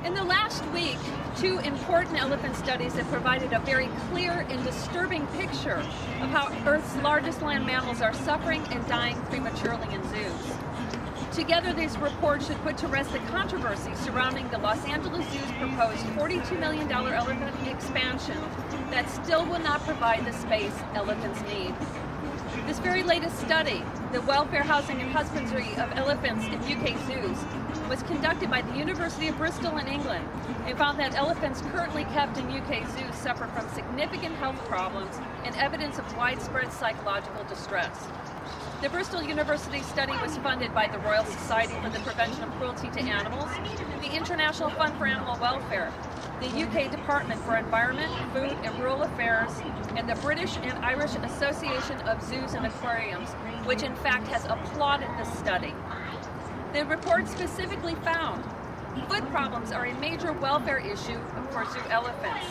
In the last week, two important elephant studies have provided a very clear and disturbing picture of how Earth's largest land mammals are suffering and dying prematurely in zoos. Together, these reports should put to rest the controversy surrounding the Los Angeles Zoo's proposed $42 million elephant expansion that still will not provide the space elephants need. This very latest study, the Welfare, Housing and Husbandry of Elephants in UK Zoos, was conducted by the University of Bristol in England and found that elephants currently kept in UK zoos suffer from significant health problems and evidence of widespread psychological distress. The Bristol University study was funded by the Royal Society for the Prevention of Cruelty to Animals, the International Fund for Animal Welfare, the UK Department for Environment, Food and Rural Affairs, and the British and Irish Association of Zoos and Aquariums, which in fact has applauded this study. The report specifically found foot problems are a major welfare issue for zoo elephants.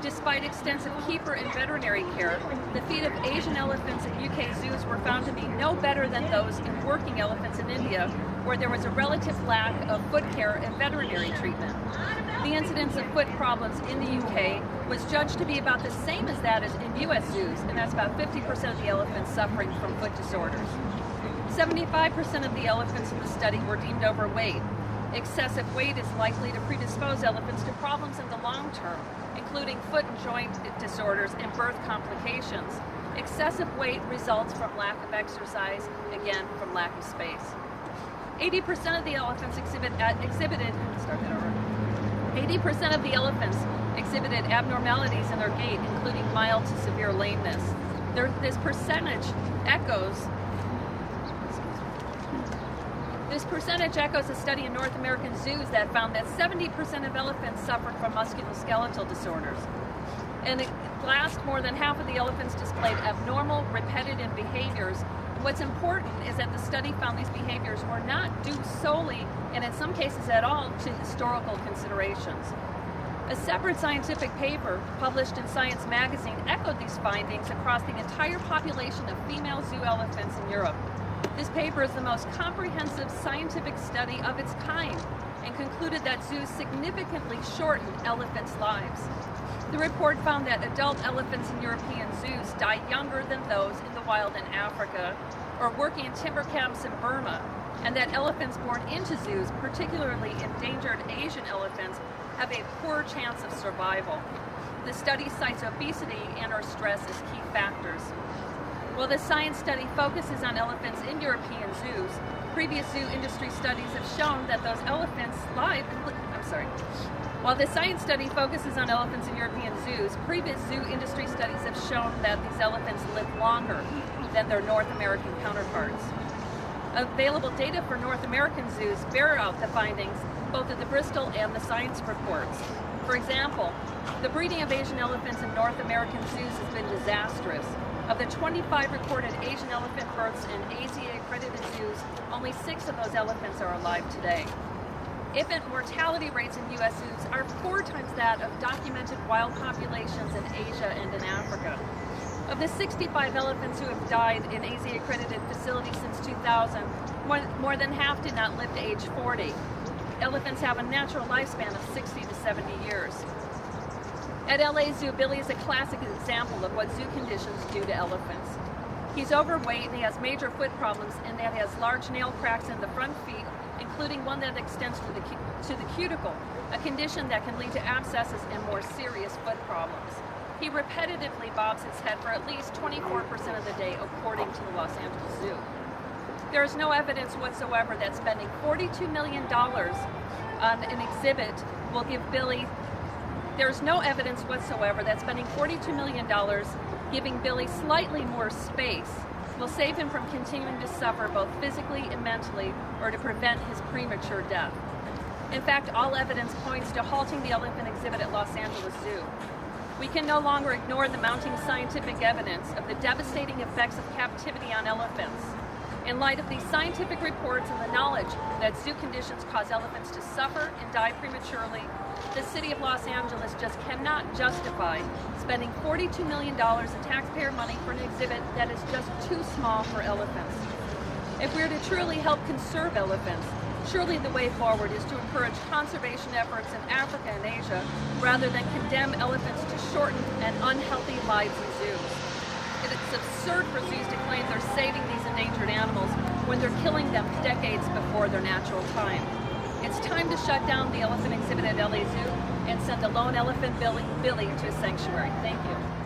Despite extensive keeper and veterinary care, the feet of Asian elephants in UK zoos were found to be no better than those in working elephants in India, where there was a relative lack of foot care and veterinary treatment. The incidence of foot problems in the UK was judged to be about the same as that as in US zoos, and that's about 50% of the elephants suffering from foot disorders. 75% of the elephants in the study were deemed overweight. Excessive weight is likely to predispose elephants to problems in the long term, including foot and joint disorders and birth complications. Excessive weight results from lack of exercise, again, from lack of space. 80% of the elephants exhibited 80% of the elephants exhibited abnormalities in their gait, including mild to severe lameness. This percentage echoes a study in North American zoos that found that 70% of elephants suffered from musculoskeletal disorders. And at last, more than half of the elephants displayed abnormal, repetitive behaviors. What's important is that the study found these behaviors were not due solely, and in some cases at all, to historical considerations. A separate scientific paper published in Science magazine echoed these findings across the entire population of female zoo elephants in Europe. This paper is the most comprehensive scientific study of its kind and concluded that zoos significantly shorten elephants' lives. The report found that adult elephants in European zoos die younger than those in the wild in Africa or working in timber camps in Burma, and that elephants born into zoos, particularly endangered Asian elephants, have a poor chance of survival. The study cites obesity and or stress as key factors. While the science study focuses on elephants in European zoos, previous zoo industry studies have shown that those elephants While the science study focuses on elephants in European zoos, previous zoo industry studies have shown that these elephants live longer than their North American counterparts. Available data for North American zoos bear out the findings both of the Bristol and the science reports. For example, the breeding of Asian elephants in North American zoos has been disastrous. Of the 25 recorded Asian elephant births in ASIA-accredited zoos, only 6 of those elephants are alive today. Infant mortality rates in U.S. zoos are 4 times that of documented wild populations in Asia and in Africa. Of the 65 elephants who have died in ASIA-accredited facilities since 2000, more than half did not live to age 40. Elephants have a natural lifespan of 60 to 70 years. At LA Zoo, Billy is a classic example of what zoo conditions do to elephants. He's overweight and he has major foot problems, and that has large nail cracks in the front feet, including one that extends to the cuticle, a condition that can lead to abscesses and more serious foot problems. He repetitively bobs his head for at least 24% of the day, according to the Los Angeles Zoo. There is no evidence whatsoever that spending $42 million on an exhibit will give Billy There's no evidence whatsoever that spending $42 million giving Billy slightly more space will save him from continuing to suffer both physically and mentally, or to prevent his premature death. In fact, all evidence points to halting the elephant exhibit at Los Angeles Zoo. We can no longer ignore the mounting scientific evidence of the devastating effects of captivity on elephants. In light of these scientific reports and the knowledge that zoo conditions cause elephants to suffer and die prematurely, the city of Los Angeles just cannot justify spending $42 million in taxpayer money for an exhibit that is just too small for elephants. If we are to truly help conserve elephants, Surely the way forward is to encourage conservation efforts in Africa and Asia rather than condemn elephants to shortened and unhealthy lives in zoos. It's absurd for zoos to claim they're saving these endangered animals when they're killing them decades before their natural time. It's time to shut down the elephant exhibit at LA Zoo and send a lone elephant Billy to a sanctuary. Thank you.